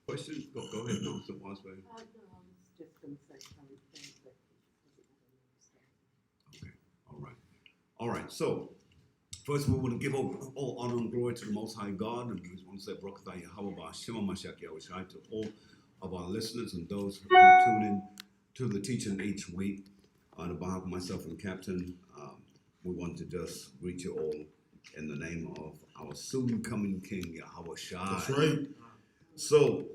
Question? Go ahead, Mr. Oswald. No, I was just going to say something that Okay, all right. All right, so first we want to give all honor and glory to the Most High God, and we want to say Baruch Atah Yahweh Ba'Shem HaMashiach Yahushai to all of our listeners and those who tune in to the teaching each week. On behalf of myself and Captain, we want to just greet you all in the name of our soon-coming King Yahweh Shai. That's right. So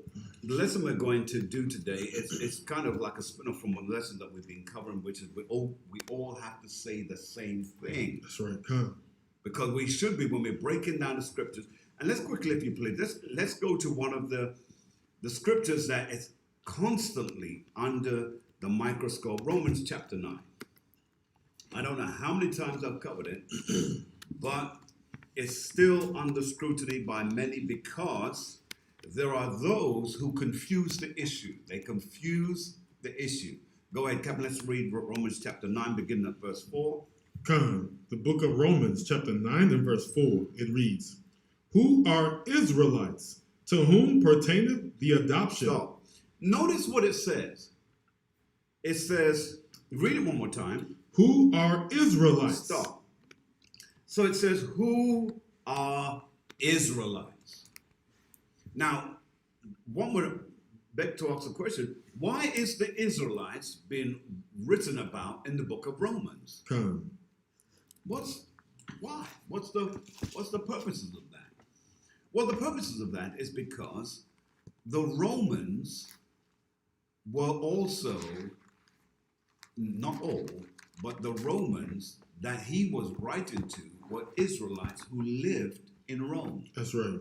the lesson we're going to do today it's kind of like a spin-off from one lesson that we've been covering, which is we all have to say the same thing. That's right. Come. Because we should be when we're breaking down the scriptures. And let's quickly, if you please, let's go to one of the scriptures that is constantly under the microscope, Romans chapter 9. I don't know how many times I've covered it, but it's still under scrutiny by many because there are those who confuse the issue. They confuse the issue. Go ahead, Captain, let's read Romans chapter 9, beginning at verse 4. Come. The book of Romans, chapter 9 and verse 4, it reads, Who are Israelites, to whom pertaineth the adoption? So, notice what it says. It says, read it one more time. Who are Israelites? Stop. So it says, who are Israelites? Now, one would beg to ask the question, why is the Israelites being written about in the book of Romans? Come. Why? What's the purposes of that? Well, the purposes of that is because the Romans were also, not all, but the Romans that he was writing to were Israelites who lived in Rome. That's right.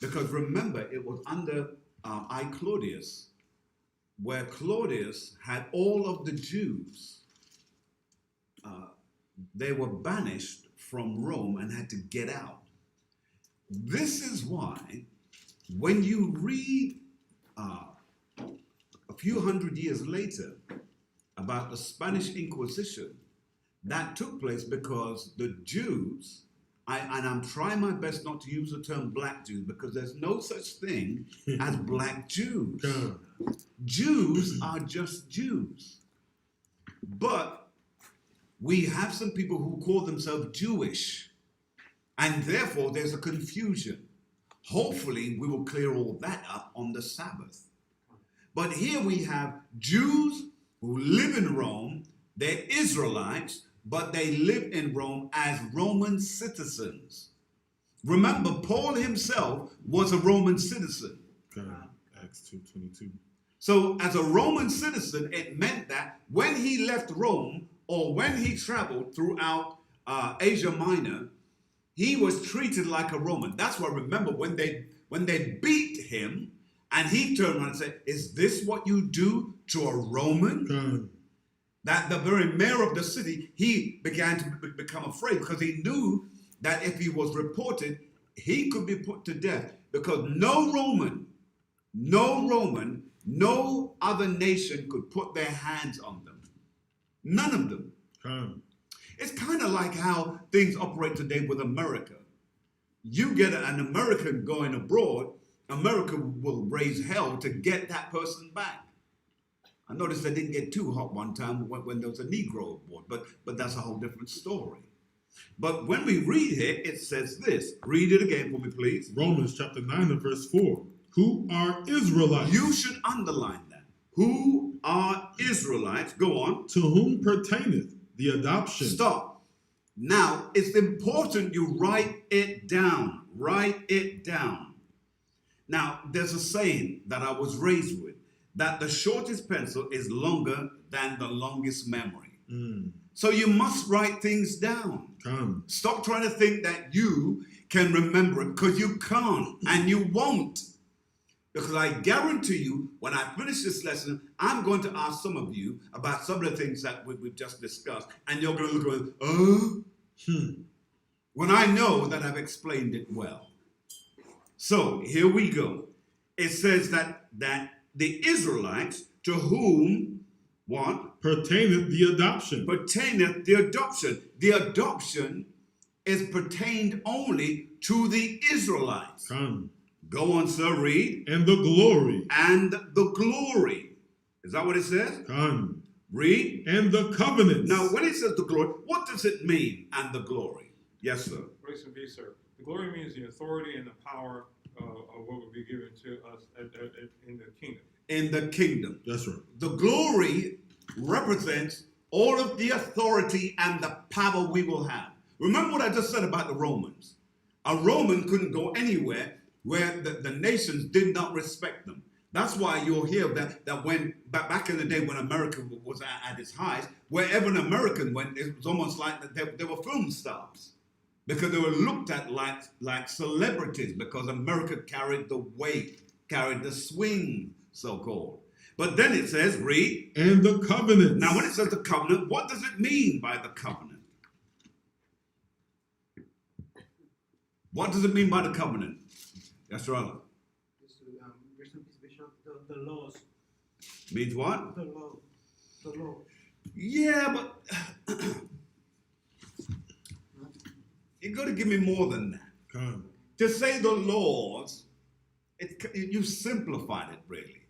Because remember, it was under I Claudius, where Claudius had all of the Jews. They were banished from Rome and had to get out. This is why, when you read a few hundred years later about the Spanish Inquisition, that took place because the Jews, and I'm trying my best not to use the term black Jews because there's no such thing as black Jews. Come. Jews are just Jews. But we have some people who call themselves Jewish, and therefore there's a confusion. Hopefully we will clear all that up on the Sabbath. But here we have Jews who live in Rome. They're Israelites, but they live in Rome as Roman citizens. Remember, Paul himself was a Roman citizen. Come. Acts 2:22. So as a Roman citizen, it meant that when he left Rome or when he traveled throughout Asia Minor, he was treated like a Roman. That's why, remember, when they beat him and he turned around and said, "Is this what you do to a Roman?" Come. That the very mayor of the city, he began to become afraid because he knew that if he was reported, he could be put to death because no Roman, no other nation could put their hands on them. None of them. Come. It's kind of like how things operate today with America. You get an American going abroad, America will raise hell to get that person back. I noticed they didn't get too hot one time when there was a Negro aboard, but that's a whole different story. But when we read here, it says this. Read it again for me, please. Romans chapter 9 and verse 4. Who are Israelites? You should underline that. Who are Israelites? Go on. To whom pertaineth the adoption? Stop. Now, it's important you write it down. Write it down. Now, there's a saying that I was raised with, that the shortest pencil is longer than the longest memory. So you must write things down. Come. Stop trying to think that you can remember it, because you can't and you won't. Because I guarantee you, when I finish this lesson, I'm going to ask some of you about some of the things that we've just discussed, and you're going to look going, when I know that I've explained it well. So here we go. It says that the Israelites, to whom, what? Pertaineth the adoption. Pertaineth the adoption. The adoption is pertained only to the Israelites. Come. Go on, sir, read. and the glory. And the glory. Is that what it says? Khan. Read. And the covenants. Now, when it says the glory, what does it mean, and the glory? Yes, sir. Grace and peace, sir. The glory means the authority and the power of what will be given to us in the kingdom. In the kingdom. That's right. The glory represents all of the authority and the power we will have. Remember what I just said about the Romans. A Roman couldn't go anywhere where the nations did not respect them. That's why you'll hear that when back in the day when America was at its highest, wherever an American went, it was almost like they were film stars, because they were looked at like celebrities, because America carried the weight, carried the swing, so-called. But then it says, read. And the covenants. Now, when it says the covenant, what does it mean by the covenant? What does it mean by the covenant? Yes, Ronald. The laws. Means what? The law. The law. Yeah, but you got to give me more than that. Khan. To say the laws, you simplified it, really.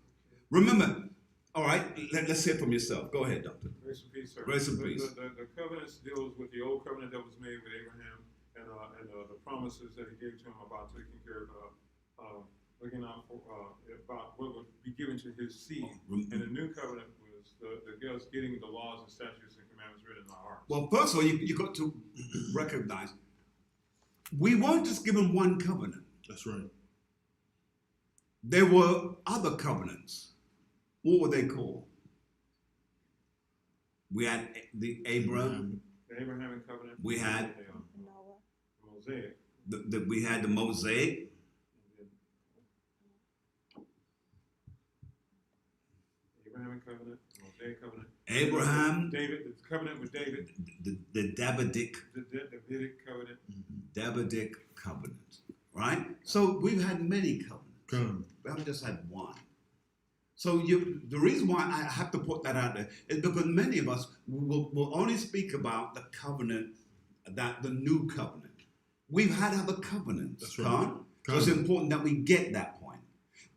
Remember, all right, let's hear from yourself. Go ahead, Doctor. Grace and peace, sir. Grace and peace. The covenants deals with the old covenant that was made with Abraham and the promises that he gave to him about taking care of, looking out for about what would be given to his seed. And the new covenant was us getting the laws and statutes and commandments written in our hearts. Well, first of all, you got to recognize we weren't just given one covenant. That's right. There were other covenants. What were they called? We had the Abraham. The Abrahamic covenant. We had the Mosaic. We had the Mosaic. Abrahamic covenant, Mosaic covenant. Abraham. David, the covenant with David. The Davidic. The Davidic covenant. Davidic covenant. Right? So we've had many covenants. Khan. We haven't just had one. So the reason why I have to put that out there is because many of us will only speak about the covenant, that the new covenant. We've had other covenants. That's right. Can't? So it's important that we get that point.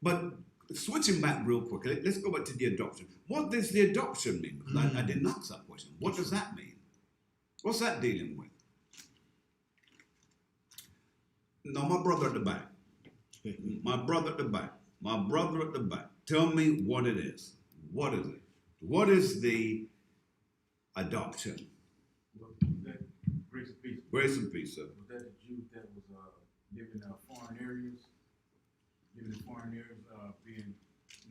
But switching back real quickly, let's go back to the adoption. What does the adoption mean? Because I didn't ask that question. What does that mean? What's that dealing with? No, my brother at the back. My brother at the back. My brother at the back. Tell me what it is. What is it? What is the adoption? That grace and peace. Grace and peace, sir. Was that the Jews that was living in foreign areas, being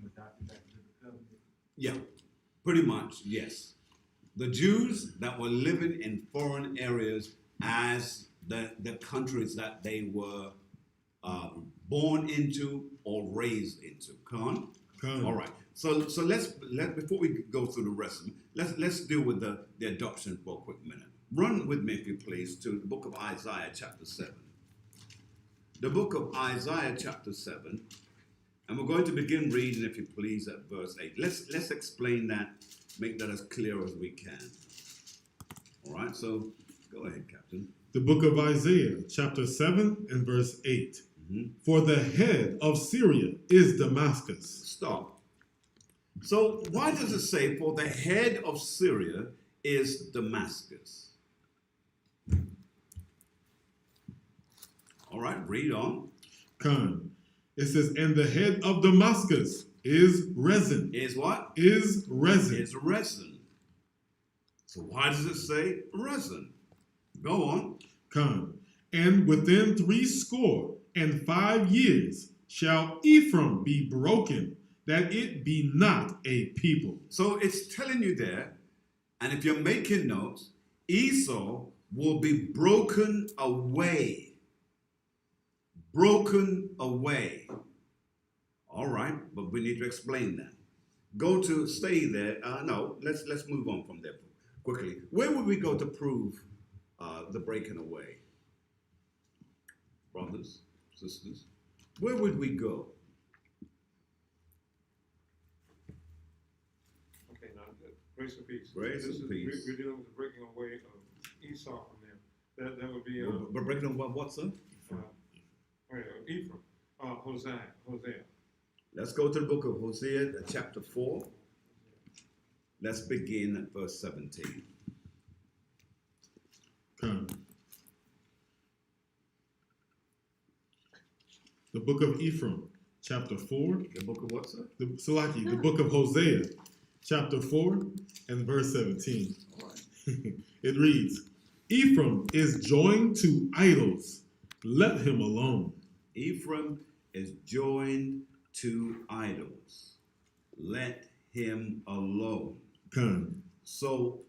adopted back into the covenant? Yeah, pretty much, yes. The Jews that were living in foreign areas as the countries that they were born into or raised into. Khan? All right. So let's before we go through the rest of them, let's deal with the adoption for a quick minute. Run with me, if you please, to the book of Isaiah, chapter 7. The book of Isaiah, chapter 7, and we're going to begin reading, if you please, at verse 8. Let's explain that, make that as clear as we can. All right. So go ahead, Captain. The book of Isaiah, chapter 7 and verse 8. For the head of Syria is Damascus. Stop. So why does it say, for the head of Syria is Damascus? All right, read on. Khan. It says, and the head of Damascus is Rezin. Is what? Is Rezin. Is resin. So why does it say resin? Go on. Khan. And within 65 years shall Ephraim be broken, that it be not a people. So it's telling you there, and if you're making notes, Esau will be broken away. Broken away. All right, but we need to explain that. Go to, stay there. No, let's move on from there quickly. Where would we go to prove the breaking away? Brothers, sisters, where would we go? Okay, now, grace and peace. Grace and peace. We're dealing with the breaking away of Esau from them. That would be But breaking away what, sir? Ephraim. Hosea. Let's go to the book of Hosea, chapter 4. Let's begin at verse 17. Come. The book of Ephraim, chapter 4. The book of what, sir? The book of Hosea, chapter 4 and verse 17. All right. It reads, Ephraim is joined to idols. Let him alone. Ephraim is joined to idols. Let him alone. Come. So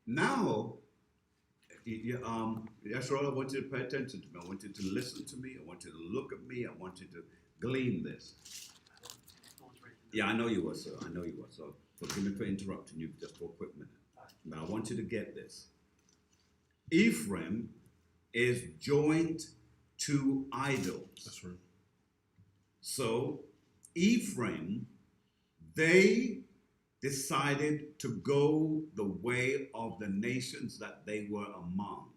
now, Yeshua, I want you to pay attention to me. I want you to listen to me. I want you to look at me. I want you to glean this. Yeah, I know you were, sir. I know you were. So forgive me for interrupting you just for a quick minute. But I want you to get this. Ephraim is joined to idols. That's right. So Ephraim, they decided to go the way of the nations that they were among.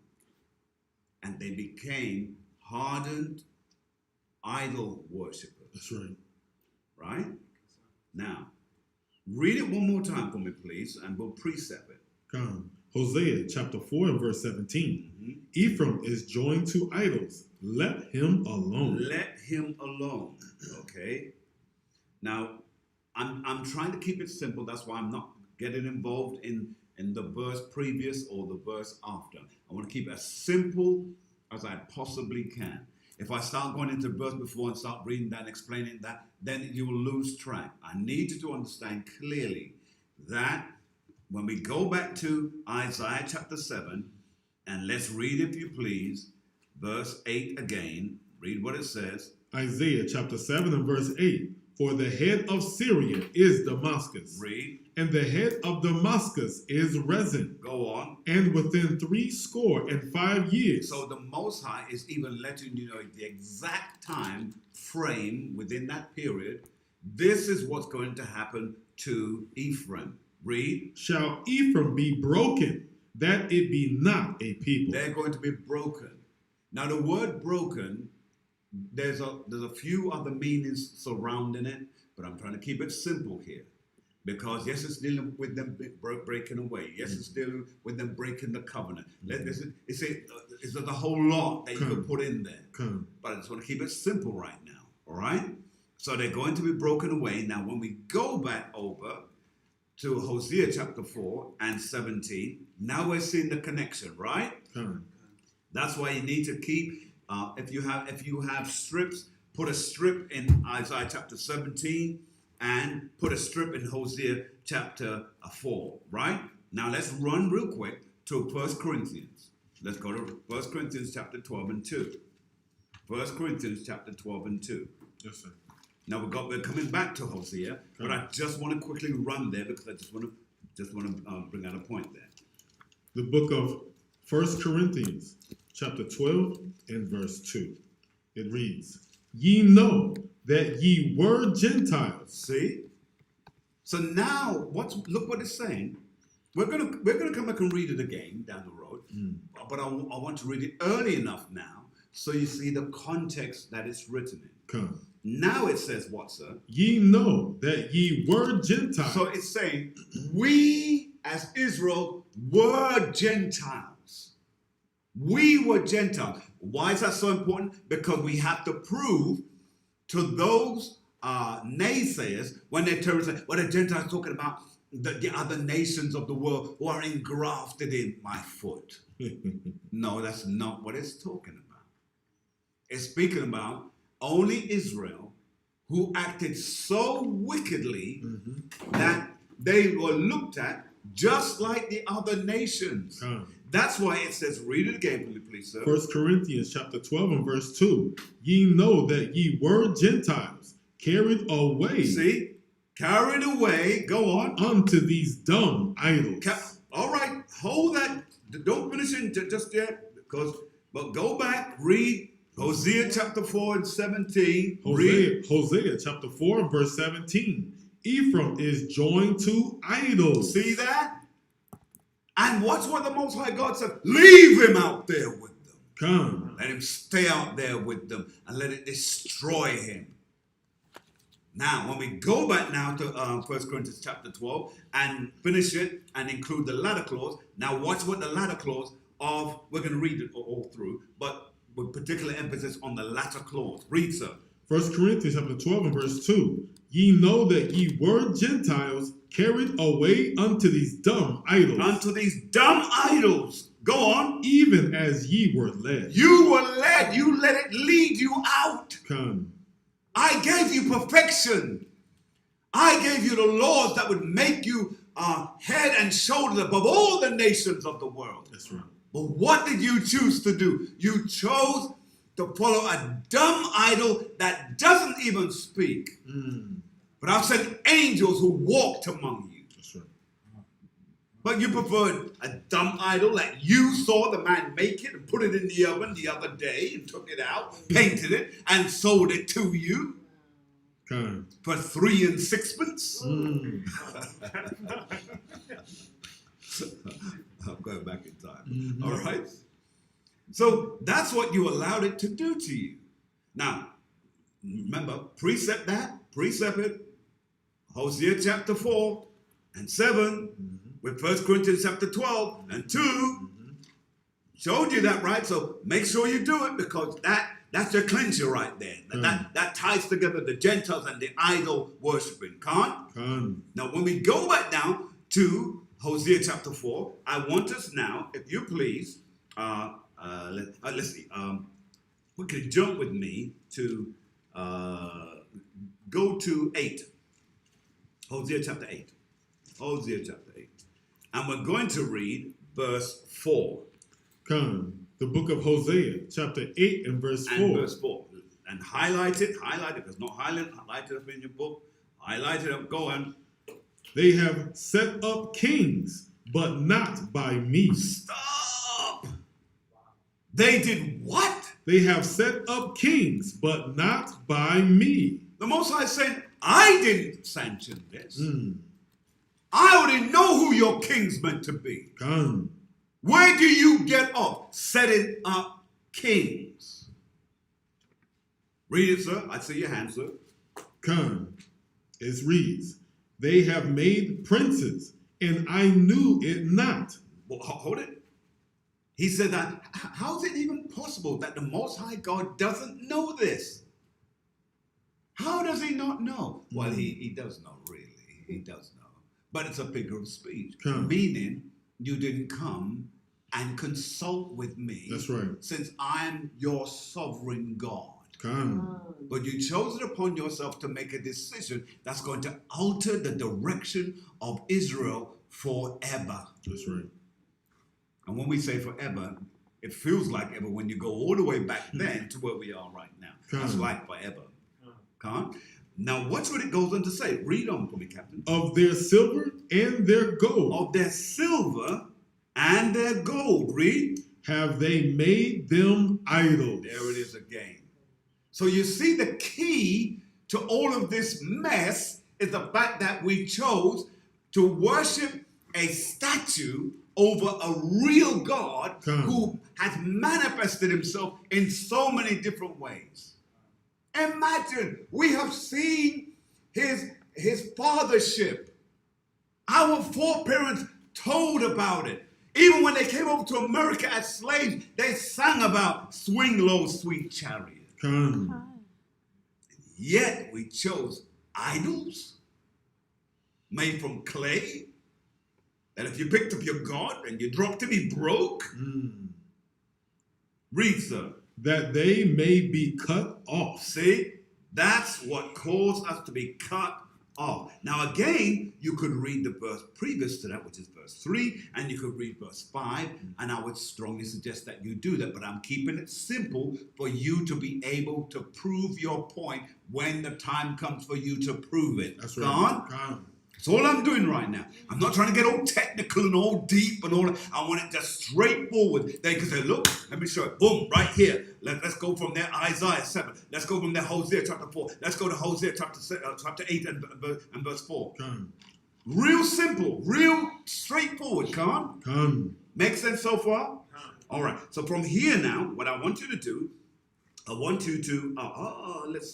And they became hardened idol worshippers. That's right. Right? Now, read it one more time for me, please, and we'll precept it. Come. Hosea chapter 4 and verse 17. Mhm. Ephraim is joined to idols. Let him alone. Let him alone. Okay? Now, I'm trying to keep it simple. That's why I'm not getting involved in the verse previous or the verse after. I want to keep it as simple as I possibly can. If I start going into the verse before and start reading that and explaining that, then you will lose track. I need you to understand clearly that when we go back to Isaiah chapter 7, and let's read, if you please, verse 8 again. Read what it says. Isaiah chapter 7 and verse 8. For the head of Syria is Damascus, Read. and the head of Damascus is Rezin, Go on. and within 65 years. So the Most High is even letting you know the exact time frame within that period. This is what's going to happen to Ephraim. Read. Shall Ephraim be broken, that it be not a people. They're going to be broken. Now the word broken, there's a few other meanings surrounding it, but I'm trying to keep it simple here. Because yes, it's dealing with them breaking away. Yes, it's dealing with them breaking the covenant. It's a whole lot that you could put in there. Come. But I just want to keep it simple right now. All right? So they're going to be broken away. Now, when we go back over to Hosea chapter 4 and 17, now we're seeing the connection, right? Come. That's why you need to keep, if you have strips, put a strip in Isaiah chapter 17 and put a strip in Hosea chapter 4, right? Now let's run real quick to 1 Corinthians. Let's go to 1 Corinthians chapter 12 and 2. 1 Corinthians chapter 12 and 2. Yes, sir. Now we're coming back to Hosea, but I just want to quickly run there because I just want to bring out a point there. The book of 1 Corinthians, chapter 12 and verse 2. It reads, Ye know that ye were Gentiles. See? So now, look what it's saying. We're gonna come back and read it again down the road, but I want to read it early enough now so you see the context that it's written in. Come. Now it says what, sir? Ye know that ye were Gentiles. So it's saying, we as Israel were Gentiles. We were Gentiles. Why is that so important? Because we have to prove to those naysayers when they turn and say, what are Gentiles talking about? The other nations of the world who are engrafted in my foot. No, that's not what it's talking about. It's speaking about only Israel, who acted so wickedly that they were looked at just like the other nations. That's why it says, read it again for me, please, sir. 1 Corinthians chapter 12 and verse 2. Ye know that ye were Gentiles, carried away. See? Carried away. Go on. Unto these dumb idols. All right. Hold that. Don't finish it just yet. But go back. Read Hosea chapter 4 and 17. Hosea chapter 4 and verse 17. Ephraim is joined to idols. See that? And watch what the Most High God said. Leave him out there with them. Come. Let him stay out there with them and let it destroy him. Now, when we go back now to 1 Corinthians chapter 12 and finish it and include the latter clause, now watch what the latter clause of, we're going to read it all through, but with particular emphasis on the latter clause. Read, sir. 1 Corinthians chapter 12 and verse 2. Ye know that ye were Gentiles carried away unto these dumb idols, Unto these dumb idols. Go on. even as ye were led. You were led. You let it lead you out. Come. I gave you perfection. I gave you the laws that would make you head and shoulders above all the nations of the world. That's right. But what did you choose to do? You chose to follow a dumb idol that doesn't even speak. But I've sent angels who walked among you. That's right. But you preferred a dumb idol that you saw the man make it and put it in the oven the other day and took it out, painted it, and sold it to you Come. for 3 and 6pence. I'm going back in time. All right? So that's what you allowed it to do to you. Now, remember, precept that, precept it. Hosea chapter 4 and 7 with 1 Corinthians chapter 12 and 2 showed you that, right? So make sure you do it because that's your cleanser right there. That ties together the Gentiles and the idol worshiping. Come. Now, when we go back down to Hosea chapter 4, I want us now, if you please, let's see, we can jump with me to go to 8. Hosea chapter 8. Hosea chapter 8. And we're going to read verse 4. Come. The book of Hosea, chapter 8 and verse 4. And verse 4. And highlight it. If it's not highlighted up in your book, highlight it up. Go on. They have set up kings, but not by me. Stop. They did what? They have set up kings, but not by me. The Most High said, I didn't sanction this. I already know who your king's meant to be. Come. Where do you get off setting up kings? Read it, sir. I see your hand, sir. Come. It reads, they have made princes, and I knew it not. Well, hold it. He said that, how is it even possible that the Most High God doesn't know this? How does he not know? Well, he does know, really. He does know. But it's a figure of speech. Meaning, you didn't come and consult with me. That's right. Since I'm your sovereign God. Come. But you chose it upon yourself to make a decision that's going to alter the direction of Israel forever. That's right. And when we say forever, it feels like ever when you go all the way back then to where we are right now. That's like forever. Now, watch what it goes on to say. Read on for me, Captain. Of their silver and their gold. Of their silver and their gold. Read. Have they made them idols. There it is again. So you see the key to all of this mess is the fact that we chose to worship a statue over a real God who has manifested himself in so many different ways. Imagine, we have seen his fathership. Our foreparents told about it. Even when they came over to America as slaves, they sang about swing low, sweet chariot. Yet we chose idols made from clay. And if you picked up your God and you dropped him, he broke. Read, sir. That they may be cut off. See, that's what caused us to be cut off. Now again, you could read the verse previous to that, which is verse 3, and you could read verse 5, and I would strongly suggest that you do that, but I'm keeping it simple for you to be able to prove your point when the time comes for you to prove it. That's right. That's all I'm doing right now. I'm not trying to get all technical and all deep and all that. I want it just straightforward. They can say, look, let me show it. Boom, right here. Let's go from there, Isaiah 7. Let's go from there, Hosea chapter 4. Let's go to Hosea chapter 8 and verse 4. Real simple, real straightforward, Make sense so far? All right. So from here now, what I want you to do, I want you to, let's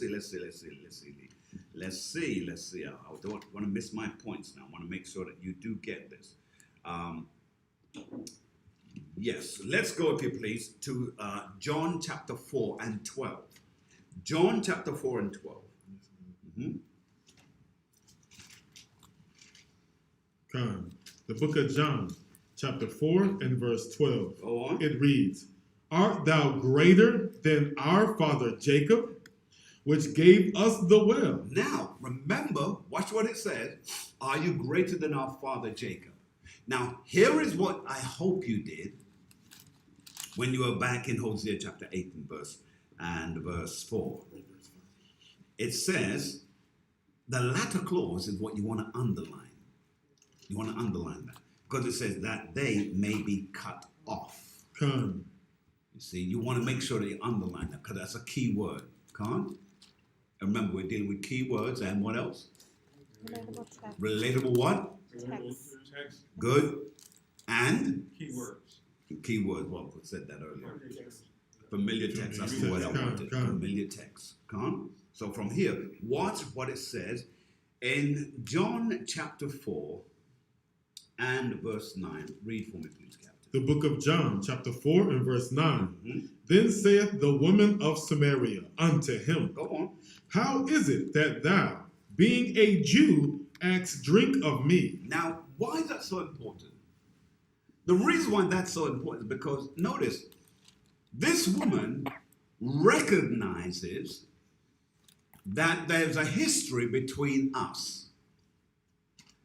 see. I don't want to miss my points now. I want to make sure that you do get this. Yes, let's go, if you please, to John chapter 4 and 12. John chapter 4 and 12. Come. The book of John, chapter 4 and verse 12. Go on. It reads, Art thou greater than our father Jacob, which gave us the well? Now, remember, watch what it says. Are you greater than our father Jacob? Now, here is what I hope you did when you were back in Hosea chapter 8 and verse 4. It says, the latter clause is what you want to underline. You want to underline that. Because it says that they may be cut off. Come. You see, you want to make sure that you underline that because that's a key word. Can't? And remember, we're dealing with key words and what else? Relatable text. Relatable what? Text, Good. And keywords. key words. Well, I said that earlier. Familiar text. That's the word I Come, wanted. come. Familiar text. Can't? So from here, watch what it says in John chapter 4 and verse 9. Read for me, please, Captain. The book of John, chapter 4 and verse 9. Mhm. Then saith the woman of Samaria unto him, Go on. How is it that thou, being a Jew, askest drink of me? Now, why is that so important? The reason why that's so important is because, notice, this woman recognizes that there's a history between us.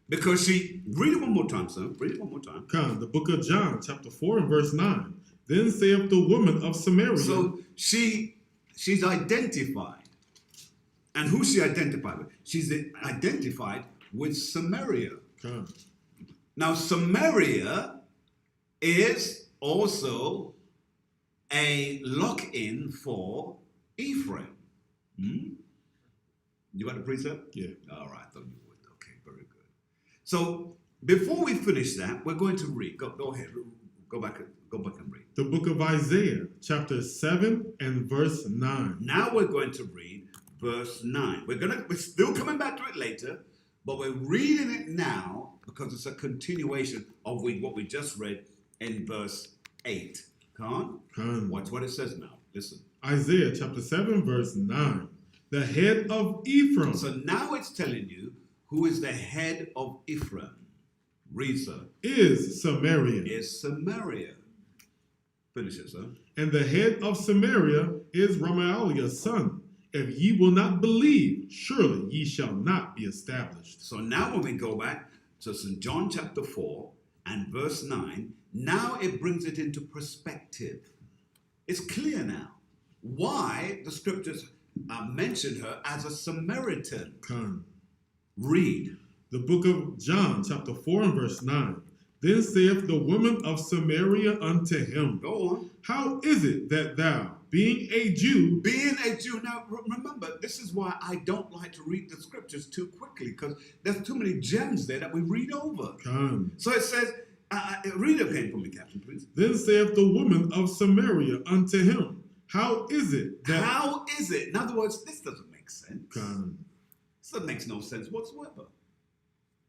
Because read it one more time, sir. Read it one more time. Come. The book of John, chapter 4 and verse 9. Then saith the woman of Samaria. So she's identified. And who she identified with? She's identified with Samaria. Come. Now, Samaria is also a lock-in for Ephraim. You got the precept? Yeah. All right, I thought you would. Okay, very good. So before we finish that, we're going to read. Go ahead. Go back and read. The book of Isaiah, chapter 7 and verse 9. Now we're going to read verse 9. We're still coming back to it later, but we're reading it now because it's a continuation of what we just read in verse 8. Come on. Watch what it says now. Listen. Isaiah chapter 7 verse 9. The head of Ephraim So now it's telling you who is the head of Ephraim. Read, sir. is Samaria. Is Samaria. Finish it, sir. And the head of Samaria is Ramaliah's son. If ye will not believe, surely ye shall not be established. So now when we go back to St. John chapter 4 and verse 9, now it brings it into perspective. It's clear now why the scriptures mention her as a Samaritan. Come. Read. The book of John, chapter 4 and verse 9. Then saith the woman of Samaria unto him, Go on. How is it that thou, being a Jew, Being a Jew. Now remember, this is why I don't like to read the scriptures too quickly, because there's too many gems there that we read over. come. So it says, read it again for me, Captain, please. Then saith the woman of Samaria unto him, How is it that... How is it? In other words, this doesn't make sense. Come. This makes no sense whatsoever.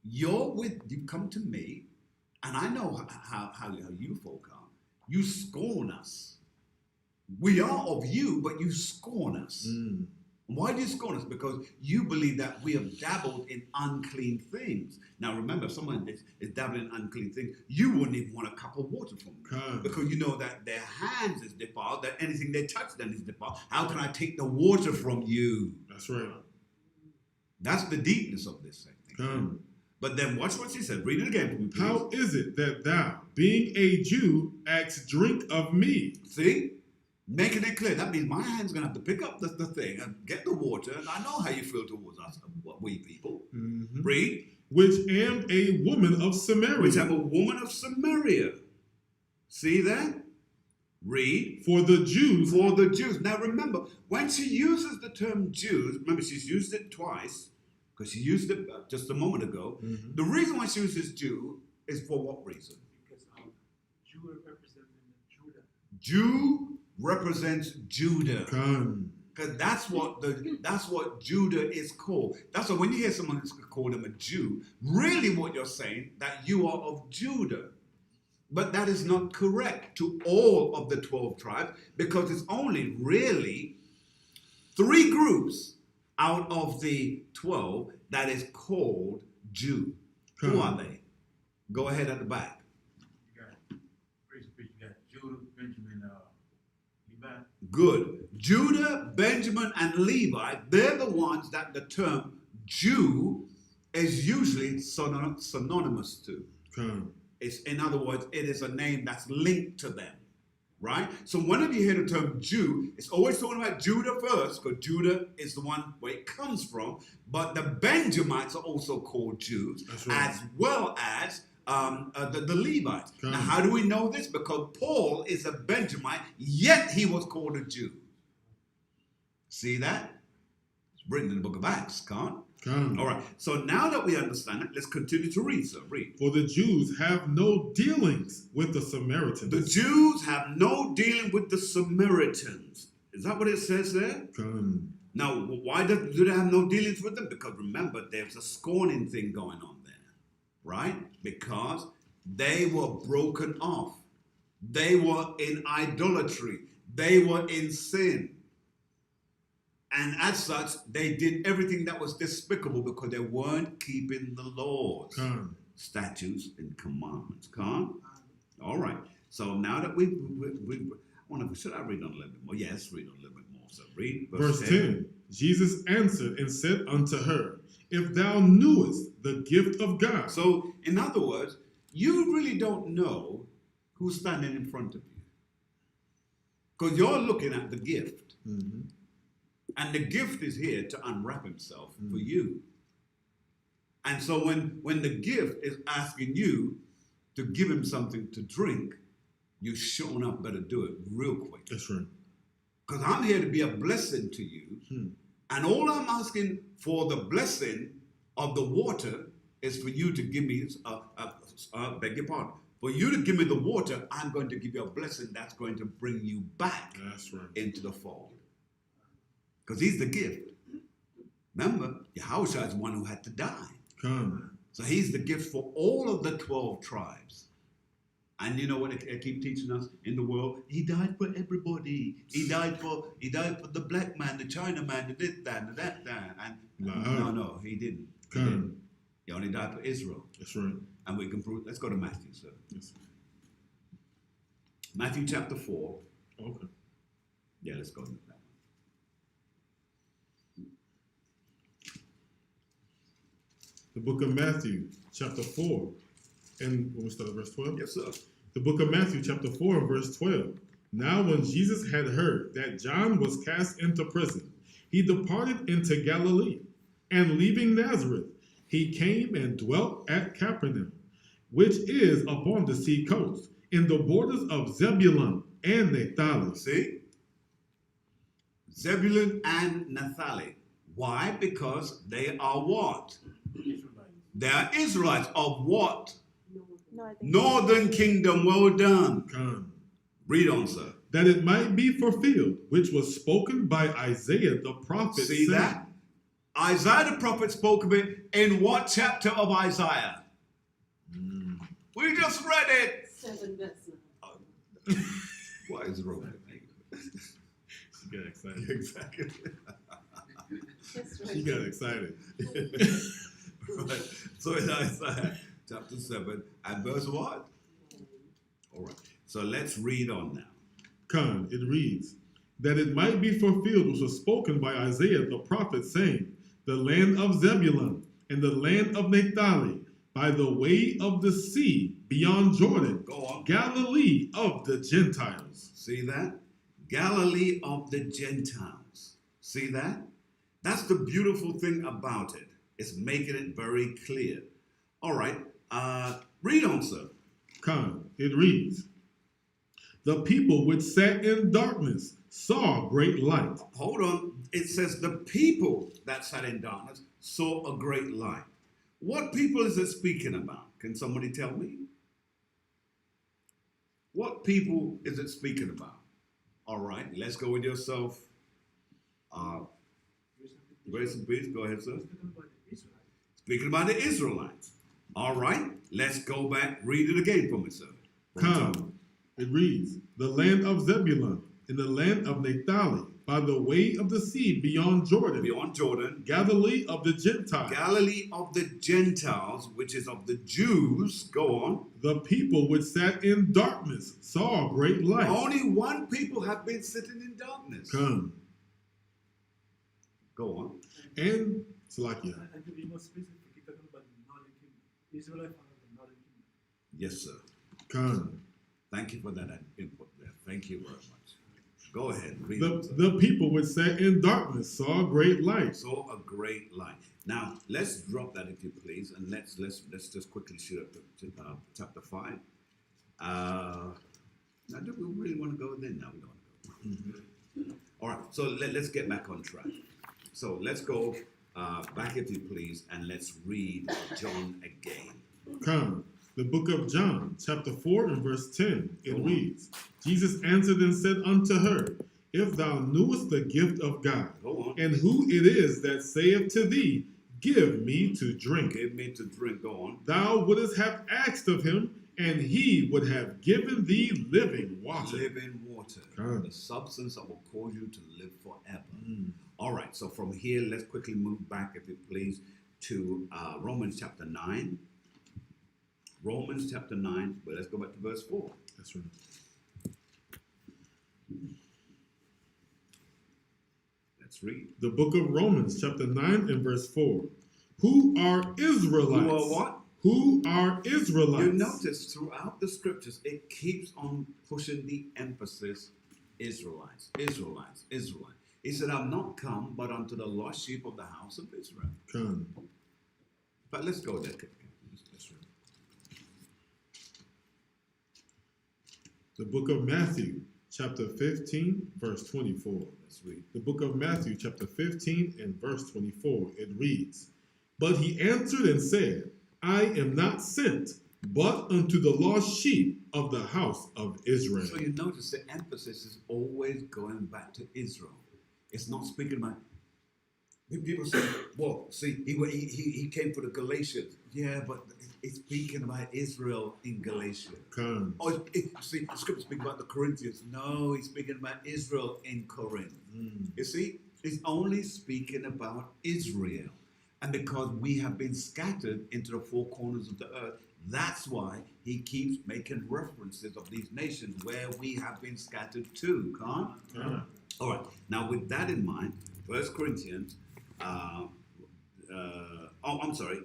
You come to me, and I know how you folk are. You scorn us. We are of you, but you scorn us. Why do you scorn us? Because you believe that we have dabbled in unclean things. Now remember, if someone is dabbling in unclean things, you wouldn't even want a cup of water from them. Come. Because you know that their hands is defiled, that anything they touch then is defiled. How can I take the water from you? That's right. That's the deepness of this thing. Come. But then watch what she said. Read it again for me, please. How is it that thou, being a Jew, askest drink of me? See? Making it clear. That means my hand's going to have to pick up the thing and get the water. And I know how you feel towards us, we people. Read. Which am a woman of Samaria. Which am a woman of Samaria. See that? Read. For the Jews. For the Jews. Now remember, when she uses the term Jews, remember she's used it twice, because she used it just a moment ago. The reason why she uses Jew is for what reason? Because Jew representing Judah. Jew represents Judah. Khan. Because that's what Judah is called. That's why when you hear someone call them a Jew, really what you're saying that you are of Judah. But that is not correct to all of the 12 tribes, because it's only really 3 groups out of the 12 that is called Jew. Who are they? Go ahead at the back. You got, praise the you got Judah, Benjamin, Levi. Good. Judah, Benjamin, and Levi, they're the ones that the term Jew is usually synonymous to. Khan. It's, in other words, it is a name that's linked to them, right? So whenever you hear the term Jew, it's always talking about Judah first, because Judah is the one where it comes from. But the Benjamites are also called Jews, That's right. as well as the Levites. Come. Now, how do we know this? Because Paul is a Benjamite, yet he was called a Jew. See that? It's written in the book of Acts, can't? Khan. All right. So now that we understand it, let's continue to read. So read. For the Jews have no dealings with the Samaritans. The Jews have no dealing with the Samaritans. Is that what it says there? Khan. Now, why do they have no dealings with them? Because remember, there's a scorning thing going on there, right? Because they were broken off. They were in idolatry. They were in sin. And as such, they did everything that was despicable because they weren't keeping the laws, Khan. statutes, and commandments. Khan? All right. So now that we should I read on a little bit more? Yes, read on a little bit more. So read Verse 10. Jesus answered and said unto her, If thou knewest the gift of God. So, in other words, you really don't know who's standing in front of you. Because you're looking at the gift. Mhm. And the gift is here to unwrap himself for you. And so when the gift is asking you to give him something to drink, you sure enough better do it real quick. That's right. Because I'm here to be a blessing to you. And all I'm asking for the blessing of the water is for you to give me, beg your pardon, for you to give me the water, I'm going to give you a blessing that's going to bring you back That's right. into the fold. Because he's the gift. Remember, Yahushua is the one who had to die. Khan. So he's the gift for all of the 12 tribes. And you know what they keep teaching us in the world? He died for everybody. He died for the black man, the China man, the this, that, and that. And no, he didn't. He Khan. didn't. He only died for Israel. That's right. And we can prove. Let's go to Matthew, sir. Yes. Matthew chapter 4. Okay. Yeah, let's go to that. The book of Matthew, chapter 4. And when we start at verse 12? Yes, sir. The book of Matthew, chapter 4, and verse 12. Now when Jesus had heard that John was cast into prison, he departed into Galilee, and leaving Nazareth, he came and dwelt at Capernaum, which is upon the sea coast, in the borders of Zebulun and Naphtali. See? Zebulun and Naphtali. Why? Because they are what? Israelites. They are Israelites of what? Northern. Northern kingdom. Well done. Khan. Read on, sir. That it might be fulfilled, which was spoken by Isaiah the prophet. See saying, that? Isaiah the prophet spoke of it in what chapter of Isaiah? We just read it. 7 verse 9. What is wrong with me? She got excited. Exactly. Just She right. got excited. Right. So in Isaiah chapter 7 and verse what? All right. So let's read on now. Khan, it reads, that it might be fulfilled which was spoken by Isaiah the prophet, saying, the land of Zebulun and the land of Naphtali, by the way of the sea beyond Jordan, Go on. Galilee of the Gentiles. See that? Galilee of the Gentiles. See that? That's the beautiful thing about it. It's making it very clear. All right. Read on, sir. Khan, it reads, the people which sat in darkness saw great light. Hold on. It says the people that sat in darkness saw a great light. What people is it speaking about? Can somebody tell me? What people is it speaking about? All right, let's go with yourself. Grace and peace. Go ahead, sir. Speaking about the Israelites. All right, let's go back. Read it again for me, sir. Come, it reads, the land of Zebulun, in the land of Naphtali, by the way of the sea beyond Jordan, Beyond Jordan, Galilee of the Gentiles. Galilee of the Gentiles, which is of the Jews. Go on. The people which sat in darkness saw a great light. Only one people have been sitting in darkness. Come, Go on. and Salakia. And to be more specific, you're talking about the northern kingdom. Israelite part of the northern kingdom. Yes, sir. Come. Thank you for that input there. Thank you very much. Go ahead. Read it, sir. The people which sat in darkness saw a great light. Saw a great light. Now let's drop that if you please, and let's just quickly shoot up to chapter 5. Now, do we really want to go there? No, we don't want to go. All right. So let's get back on track. So let's go back if you please, and let's read John again. Come. The book of John, chapter 4 and verse 10, it Go on. reads, Jesus answered and said unto her, if thou knewest the gift of God, Go on. and who it is that saith to thee, give me to drink, Give me to drink. Go on. thou wouldest have asked of him, and he would have given thee living water. Living water. Come. The substance that will cause you to live forever. All right. So from here, let's quickly move back, if you please, to Romans chapter 9. Romans chapter 9. Well, let's go back to verse 4. That's right. Let's read. The book of Romans, chapter 9 and verse 4. Who are Israelites? Who are what? Who are Israelites? You notice throughout the scriptures, it keeps on pushing the emphasis Israelites, Israelites, Israelites. He said, I've not come but unto the lost sheep of the house of Israel. Come. But let's go there. That's right. The book of Matthew, chapter 15, verse 24. Let's read. The book of Matthew, chapter 15 and verse 24. It reads, but he answered and said, I am not sent, but unto the lost sheep of the house of Israel. So you notice the emphasis is always going back to Israel. It's not speaking about. People say, well, see, he came for the Galatians. Yeah, but it's speaking about Israel in Galatia. Come. Oh, see, the scripture speaks about the Corinthians. No, he's speaking about Israel in Corinth. You see, it's only speaking about Israel. And because we have been scattered into the four corners of the earth, that's why he keeps making references of these nations where we have been scattered to. Come. All right. Now, with that in mind, 1 Corinthians, I'm sorry.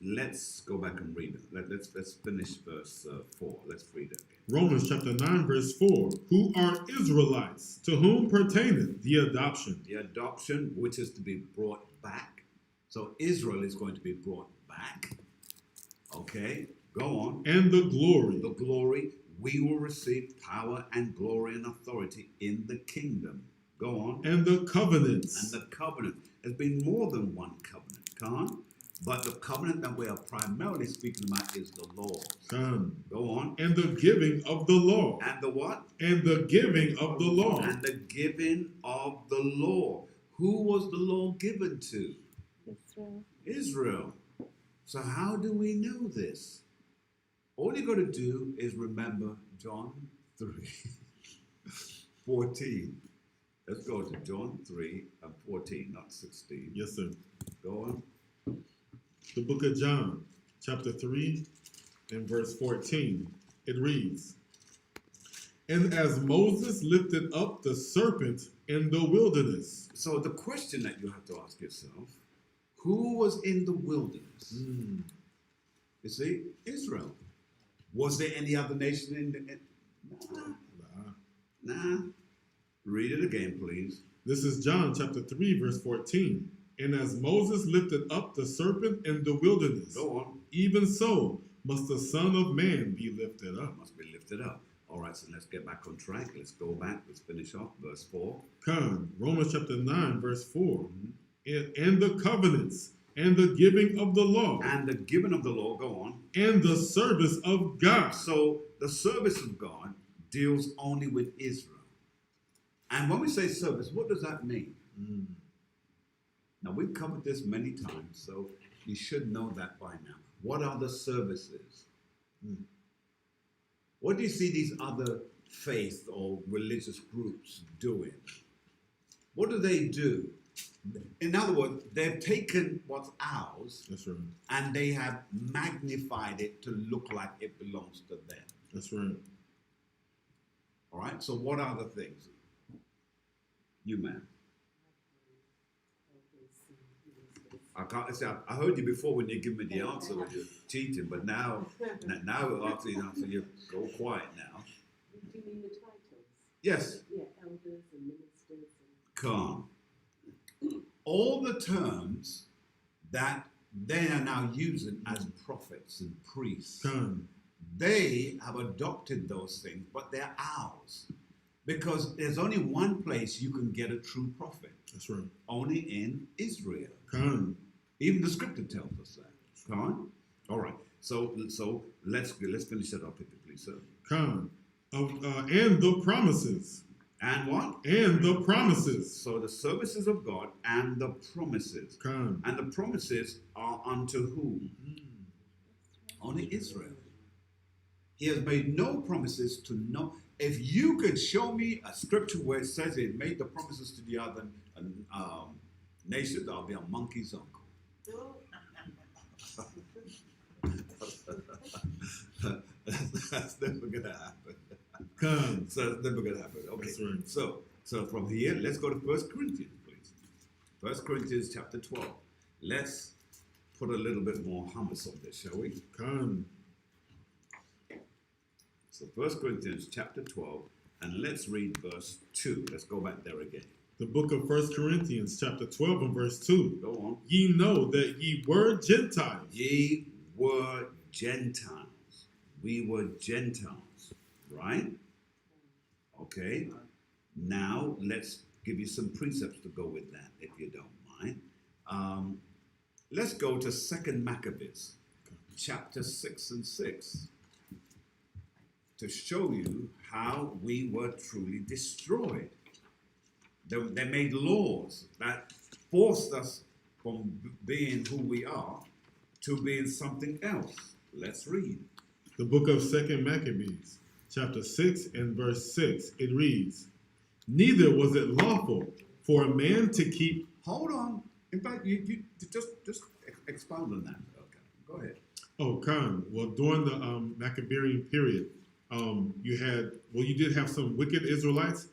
Let's go back and read it. Let's finish verse 4. Let's read it again. Romans chapter 9, verse 4. Who are Israelites, to whom pertaineth the adoption? The adoption, which is to be brought back. So Israel is going to be brought back. Okay, go on. And the glory. The glory, we will receive power and glory and authority in the kingdom. Go on. And the covenants. And the covenant. There's been more than one covenant, Khan. But the covenant that we are primarily speaking about is the law. Come. Go on. And the giving of the law. And the what? And the giving of the law. And the giving of the law. Who was the law given to? Israel. Israel. So how do we know this? All you got to do is remember John 3, 14. Let's go to John 3 and 14, not 16. Yes, sir. Go on. The book of John, chapter 3 and verse 14. It reads, and as Moses lifted up the serpent in the wilderness. So the question that you have to ask yourself, who was in the wilderness? You see, Israel. Was there any other nation in the... Nah. Read it again, please. This is John chapter 3, verse 14. And as Moses lifted up the serpent in the wilderness, Go on. even so must the Son of Man be lifted up. Must be lifted up. All right, so let's get back on track. Let's go back. Let's finish off verse 4. Come, Romans chapter 9, verse 4. And the covenants, and the giving of the law, And the giving of the law, go on. and the service of God. So the service of God deals only with Israel. And when we say service, what does that mean? Now, we've covered this many times, so you should know that by now. What are the services? What do you see these other faith or religious groups doing? What do they do? In other words, they've taken what's ours That's right. and they have magnified it to look like it belongs to them. That's right. All right, so what are the things? You, man. I can't say I heard you before when you give me the answer when you're cheating, but now after you answer, you go quiet now. Do you mean the titles? Yes, Yeah, elders and ministers and calm. All the terms that they are now using as prophets and priests, Come. they have adopted those things, but they're ours. Because there's only one place you can get a true prophet, That's right. only in Israel. Come. Even the scripture tells us that. Come on. All right. So let's finish that up, if you please, sir. Come. And the promises. And what? And the promises. So the services of God and the promises. Come. And the promises are unto whom? Only Israel. He has made no promises to no. If you could show me a scripture where it says it made the promises to the other nations, I'll be a monkey's uncle. That's never gonna happen. Come. So that's never gonna happen. Okay. That's right. So from here, let's go to 1 Corinthians, please. 1 Corinthians chapter 12. Let's put a little bit more hummus on this, shall we? Come. So 1 Corinthians chapter 12, and let's read verse 2. Let's go back there again. The book of 1 Corinthians, chapter 12, and verse 2. Go on. Ye know that ye were Gentiles. Ye were Gentiles. We were Gentiles, right? Okay. Now let's give you some precepts to go with that, if you don't mind. Let's go to 2 Maccabees, chapter 6 and 6, to show you how we were truly destroyed. They made laws that forced us from being who we are to being something else. Let's read. The book of 2 Maccabees, chapter 6 and verse 6. It reads, Neither was it lawful for a man to keep... Hold on. In fact, you just expound on that. Okay, go ahead. Oh, Khan. Well, during the Maccabean period, you did have some wicked Israelites,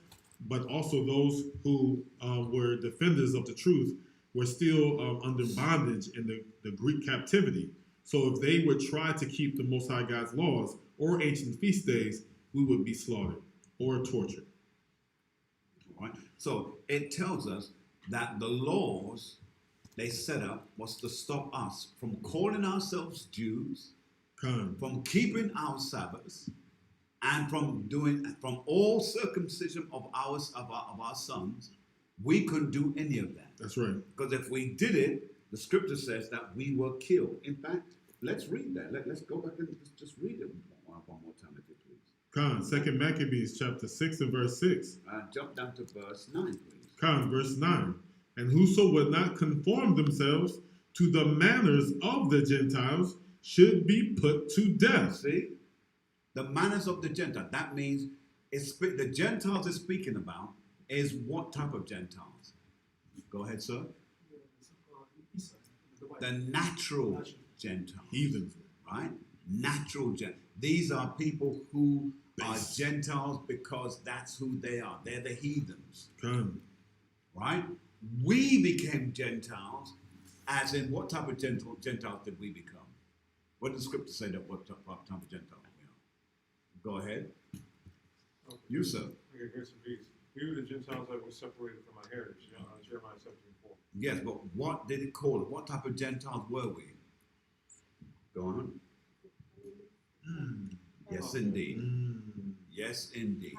but also those who were defenders of the truth were still under bondage in the Greek captivity. So if they would try to keep the Most High God's laws or ancient feast days, we would be slaughtered or tortured. All right. So it tells us that the laws they set up was to stop us from calling ourselves Jews, Khan. from keeping our Sabbaths, and from all circumcision of our sons. We couldn't do any of that. That's right. Because if we did it, the scripture says that we were killed. In fact, let's read that. Let's go back and just read it one more time, if you please. Khan. 2 Maccabees, chapter 6 and verse 6. Jump down to verse 9, please. Khan. Verse 9. And whoso would not conform themselves to the manners of the Gentiles should be put to death. See? The manners of the Gentiles. That means the Gentiles is speaking about is what type of Gentiles? Go ahead, sir. The natural Gentiles. Heathens. Right? Natural Gentiles. These are people who are Gentiles because that's who they are. They're the heathens. Khan. Right? We became Gentiles, as in what type of Gentiles did we become? What does the scripture say that what type of Gentiles we are? Go ahead. Okay. You, sir. Okay, here's some piece. We were the Gentiles that were separated from our heritage, Jeremiah 17:4. Yes, but what did it call it? What type of Gentiles were we? Go on. Yes, indeed. Yes, indeed.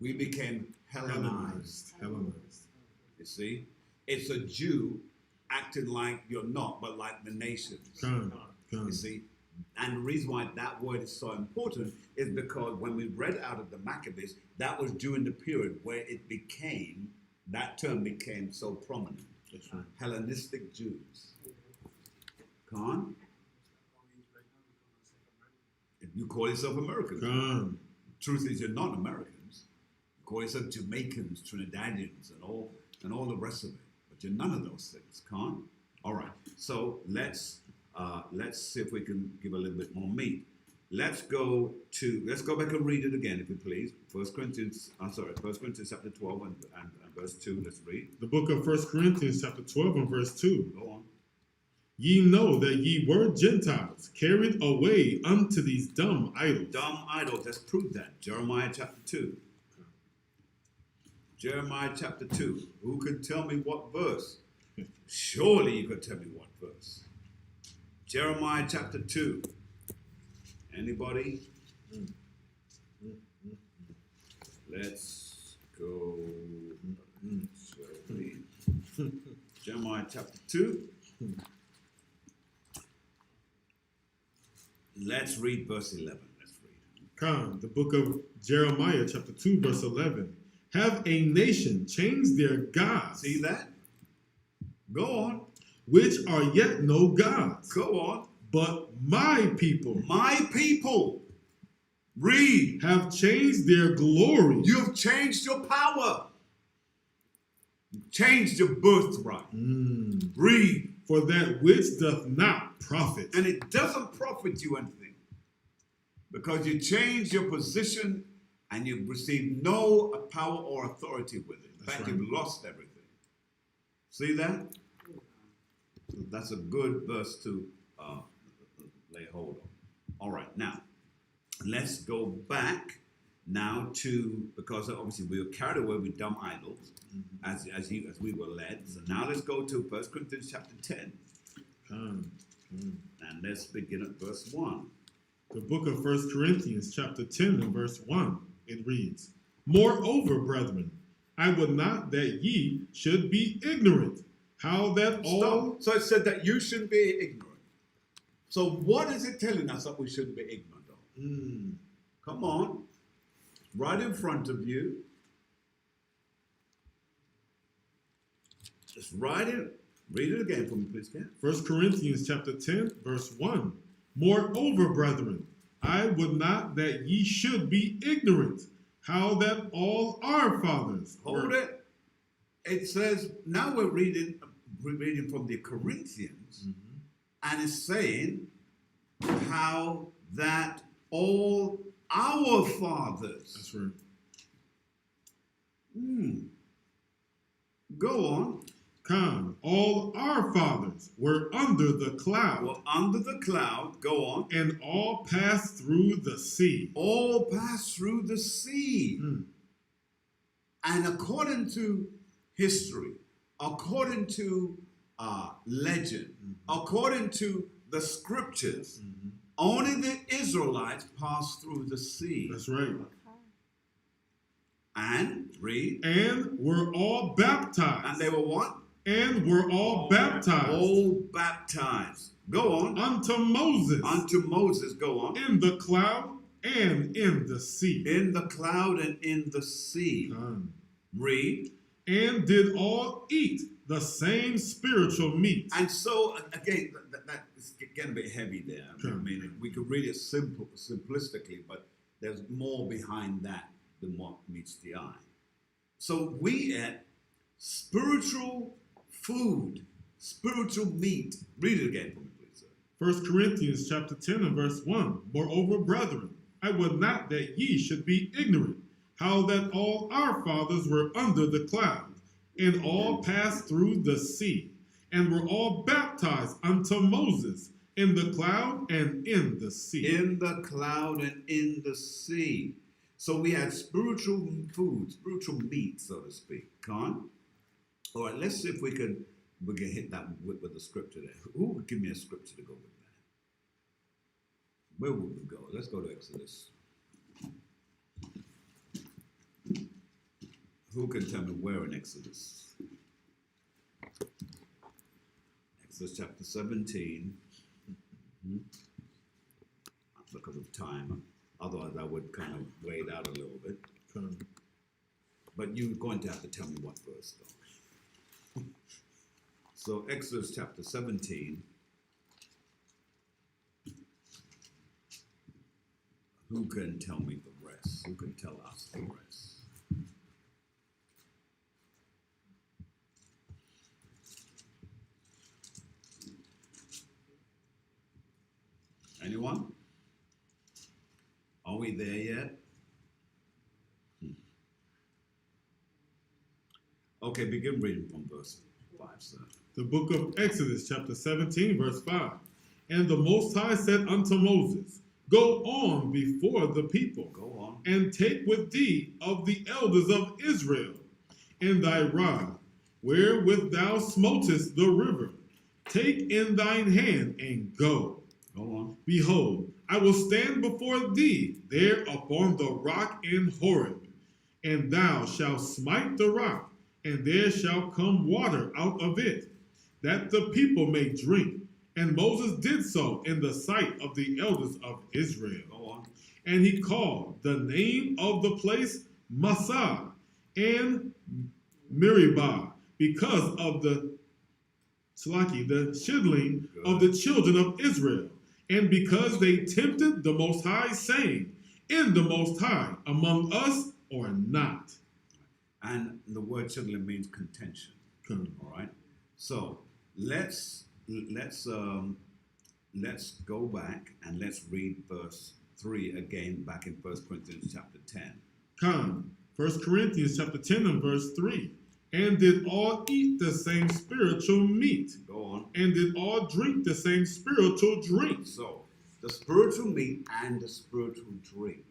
We became Hellenized. Hellenized. You see? It's a Jew acting like you're not, but like the nations. Khan. Khan. You see? And the reason why that word is so important is because when we read out of the Maccabees, that was during the period where that term became so prominent. That's right. Hellenistic Jews. Khan, you call yourself American. Gone. Truth is, you're not Americans. You call yourself Jamaicans, Trinidadians, and all the rest of it. But you're none of those things. Khan. All right. So let's see if we can give a little bit more meat. Let's go back and read it again, if you please. 1 Corinthians chapter 12 and verse 2. Let's read. The book of 1 Corinthians chapter 12 and verse 2. Go on. Ye know that ye were Gentiles, carried away unto these dumb idols. Dumb idols. Let's prove that. Jeremiah chapter 2. Jeremiah chapter 2. Who could tell me what verse? Surely you could tell me what verse. Jeremiah chapter 2. Anybody? Let's go. Slowly. Jeremiah chapter 2. Let's read verse 11. Let's read. Come, the book of Jeremiah chapter 2 verse 11. Have a nation changed their gods, See that? Go on. which are yet no gods, Go on. but my people My people. Read. have changed their glory. You've changed your power. You've changed your birthright. Read. For that which doth not profit. And it doesn't profit you anything. Because you change your position and you've received no power or authority with it. In That's fact, right. you've lost everything. See that? So that's a good verse to lay hold on. All right, now let's go back now to, because obviously we were carried away with dumb idols as we were led. So now let's go to 1 Corinthians chapter 10. Come. And let's begin at verse 1. The book of 1 Corinthians chapter 10 and verse 1, it reads, Moreover, brethren, I would not that ye should be ignorant, how that all... Stop. So it said that you shouldn't be ignorant. So what is it telling us that we shouldn't be ignorant of? Come on. Right in front of you. Just write it. Read it again for me, please, Ken. 1 Corinthians chapter 10, verse 1. Moreover, brethren, I would not that ye should be ignorant, how that all our fathers Hold it. It says, now we're reading from the Corinthians, and it's saying how that all our fathers. That's right. Go on. Come, all our fathers were under the cloud, Well, under the cloud, go on. and all passed through the sea. All passed through the sea. And according to history, according to legend, according to the scriptures, only the Israelites passed through the sea. That's right. And read. And were all baptized. And they were what? And were all baptized. All baptized. Go on. Unto Moses. Unto Moses. Go on. In the cloud and in the sea. In the cloud and in the sea. Read. And did all eat the same spiritual meat. And so, again, that is getting a bit heavy there. I mean, we could read it simplistically, but there's more behind that than what meets the eye. So we ate spiritual food, spiritual meat. Read it again for me, please, sir. 1 Corinthians chapter 10 and verse 1. Moreover, brethren, I would not that ye should be ignorant, how that all our fathers were under the cloud, and all passed through the sea, and were all baptized unto Moses in the cloud and in the sea. In the cloud and in the sea. So we had spiritual food, spiritual meat, so to speak. Con? All right, let's see if we can hit that with the scripture there. Who would give me a scripture to go with that? Where would we go? Let's go to Exodus. Who can tell me where in Exodus? Exodus chapter 17. because of time. Otherwise, I would kind of wade out a little bit. Come. But you're going to have to tell me what verse, though. So, Exodus chapter 17. Who can tell me the rest? Who can tell us the rest? Anyone? Are we there yet? Okay, begin reading from verse 5, sir. The book of Exodus, chapter 17, verse 5. And the Most High said unto Moses, Go on before the people, Go on. and take with thee of the elders of Israel, and thy rod, wherewith thou smotest the river. Take in thine hand, and go. Go on. Behold, I will stand before thee there upon the rock in Horeb, and thou shalt smite the rock, and there shall come water out of it, that the people may drink. And Moses did so in the sight of the elders of Israel. Go on. And he called the name of the place Massah and Meribah, because of the chidling of the children of Israel, and because they tempted the Most High, saying, In the Most High among us or not. And the word chidling means contention. Come. All right. So let's go back and let's read verse 3 again back in 1 Corinthians chapter 10. Come. 1 Corinthians chapter 10 and verse 3. And did all eat the same spiritual meat, Go on. and did all drink the same spiritual drink. So the spiritual meat and the spiritual drink,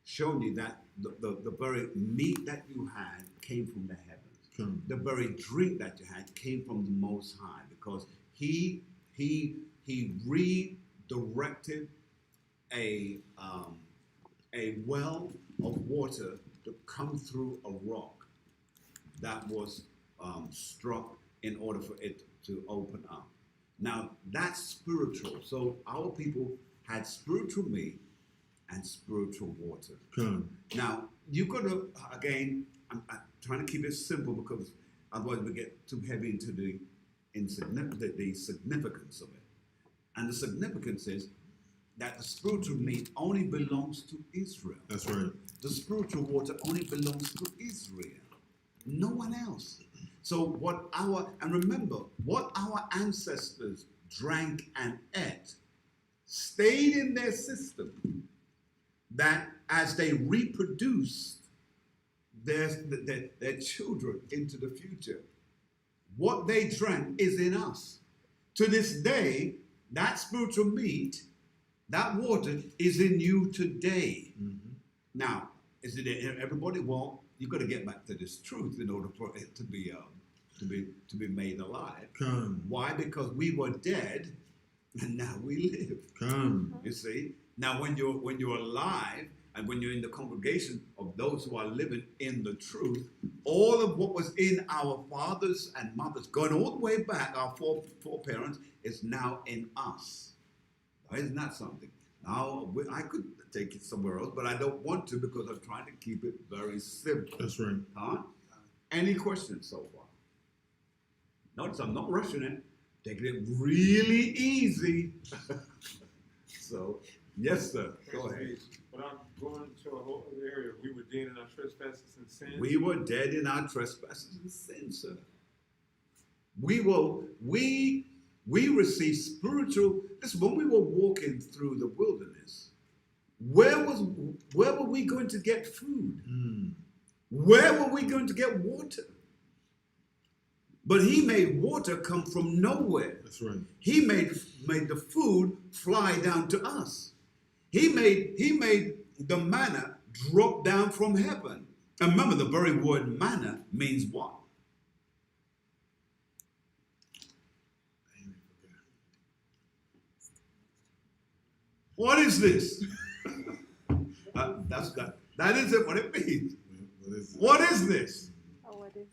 showing you that the very meat that you had came from the heavens. Come. The very drink that you had came from the Most High, because he redirected a well of water to come through a rock that was struck in order for it to open up. Now that's spiritual. So our people had spiritual meat and spiritual water. Come. Now you got to, again, I'm trying to keep it simple because otherwise we get too heavy into the significance of it. And the significance is that the spiritual meat only belongs to Israel. That's right. The spiritual water only belongs to Israel, no one else. So remember, what our ancestors drank and ate stayed in their system, that as they reproduced their children into the future, what they drank is in us. To this day, that spiritual meat, that water is in you today. Mm-hmm. Now, is it in everybody? Well, you've got to get back to this truth in order for it to be made alive. Come. Why? Because we were dead, and now we live. Come. You see. Now, when you're alive, and when you're in the congregation of those who are living in the truth, all of what was in our fathers and mothers, going all the way back, our foreparents, is now in us. Now, isn't that something? Now, I could take it somewhere else, but I don't want to because I'm trying to keep it very simple. That's right. Huh? Any questions so far? Notice I'm not rushing it, taking it really easy. So, yes, sir. Go ahead. Without going to a whole other area, we were dead in our trespasses and sins. We were dead in our trespasses and sins, sir. We received spiritual. Listen, when we were walking through the wilderness, where were we going to get food? Mm. Where were we going to get water? But he made water come from nowhere. That's right. He made the food fly down to us. He made the manna drop down from heaven. And remember, the very word manna means what? What is this? That isn't what it means. What is it? What is this? Oh, what is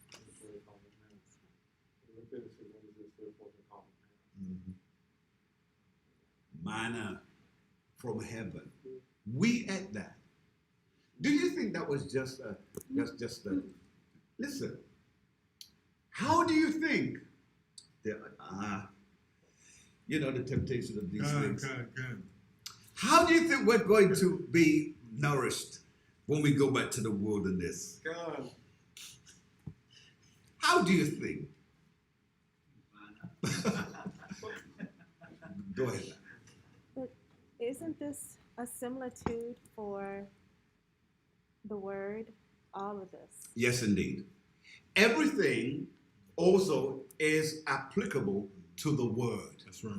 Mhm. Manna from heaven. We ate that. Do you think that was just a, listen, how do you think, the temptation of these things. How do you think we're going to be nourished when we go back to the wilderness? God. How do you think? Go ahead. But isn't this a similitude for the word? All of this. Yes, indeed. Everything also is applicable to the word. That's right.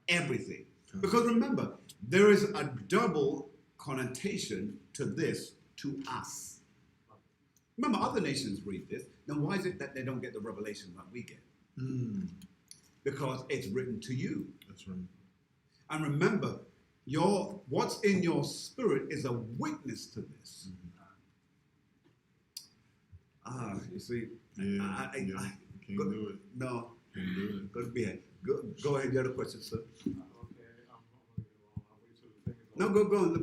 Everything. Because remember, there is a double connotation to this, to us. Remember, other nations read this. Then why is it that they don't get the revelation that we get? Because it's written to you. That's right. And remember, what's in your spirit is a witness to this. You see, Yeah. I Can't go, do it. no, Can't do it. go be ahead. Go ahead. You had a question, sir. Okay, I'm gonna get it wrong. I'll wait till the thing is No, over. go.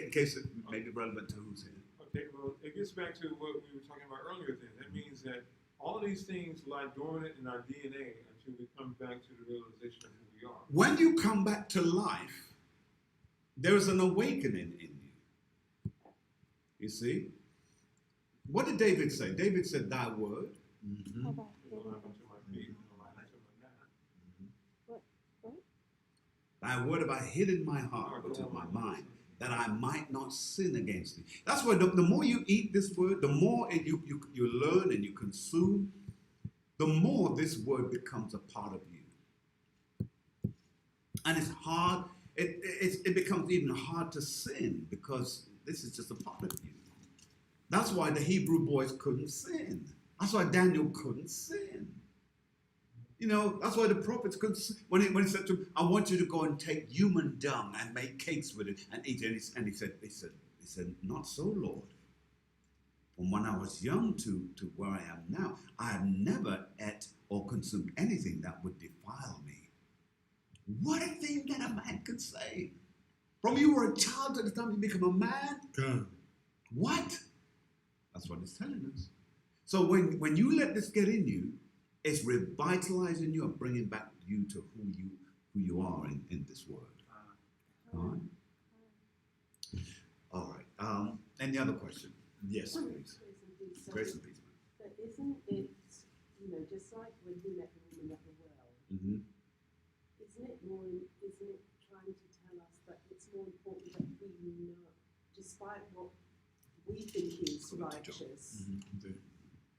In case it may be relevant to who's here. Okay, well, it gets back to what we were talking about earlier then. That means that all these things lie dormant in our DNA until we come back to the realization of who we are. When you come back to life, there is an awakening in you. You see? What did David say? David said, "Thy word." How about It's a lamp unto my feet and a light unto my path. what? Thy word have I hid in my heart, but in my mind, that I might not sin against thee. That's why the more you eat this word, the more you learn and you consume, the more this word becomes a part of you. And it's hard, it becomes even hard to sin because this is just a part of you. That's why the Hebrew boys couldn't sin. That's why Daniel couldn't sin. That's why the prophets couldn't sin. When he said to him, I want you to go and take human dung and make cakes with it and eat it. And he said, not so, Lord. From when I was young to where I am now, I have never ate or consumed anything that would defile me. What a thing that a man could say. From you were a child to the time you become a man. God. What? That's what it's telling us. So when you let this get in you, it's revitalizing you and bringing back you to who you are in this word. All right. Any other question? Yes, please. Grace and peace. But isn't it, just like when he met the woman at the well, Mm-hmm. isn't it trying to tell us that it's more important that we know, despite what we think is righteous,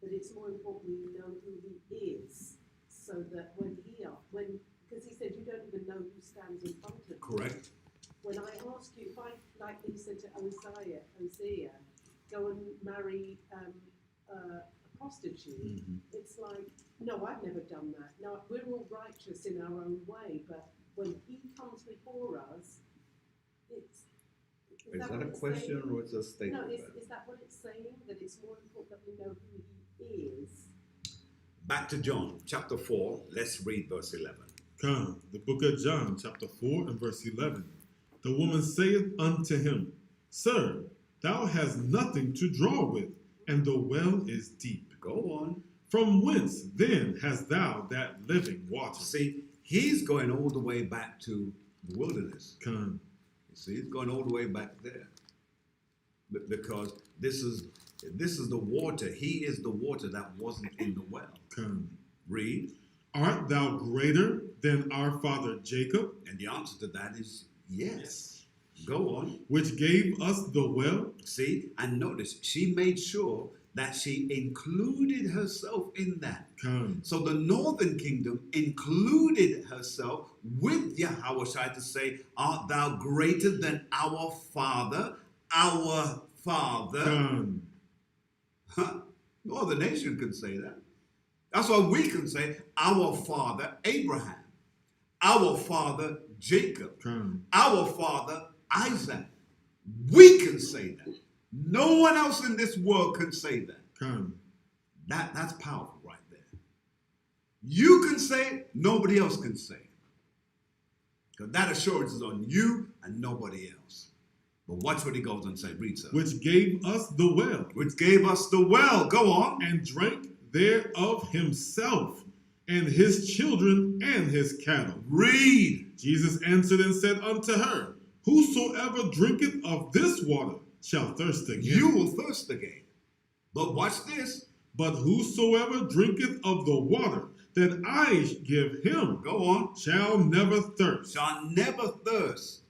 that it's more important we know who he is, so that because he said you don't even know who stands in front of you. Correct. When I ask you, if I, like he said to Hosea, go and marry a prostitute, it's like, no, I've never done that. Now, we're all righteous in our own way, but when he comes before us, it's... Is that a question or it's a statement? No, is that what it's saying? That it's more important that we know who he is? Back to John, chapter 4. Let's read verse 11. Come, the book of John, chapter 4 and verse 11. The woman saith unto him, Sir, thou hast nothing to draw with, and the well is deep. Go on. From whence then hast thou that living water? See, he's going all the way back to the wilderness. Come. See, he's going all the way back there. Because this is the water. He is the water that wasn't in the well. Come. Read. Art thou greater than our father Jacob, And the answer to that is yes. Go on. which gave us the well? See, and notice, she made sure that she included herself in that. Come. So the northern kingdom included herself with Yahushua to say, art thou greater than our father? Our father. Come. No other nation can say that. That's why we can say, our father Abraham, our father Jacob, Come. our father Isaac. We can say that. No one else in this world can say that. Come. That's powerful right there. You can say it, nobody else can say it. Because that assurance is on you and nobody else. But watch what he goes on to say. Read, sir. which gave us the well, Which gave us the well. Go on. and drank thereof himself, and his children and his cattle. Read. Jesus answered and said unto her, Whosoever drinketh of this water shall thirst again. You will thirst again. But watch this. But whosoever drinketh of the water that I give him Go on. shall never thirst. Shall never thirst.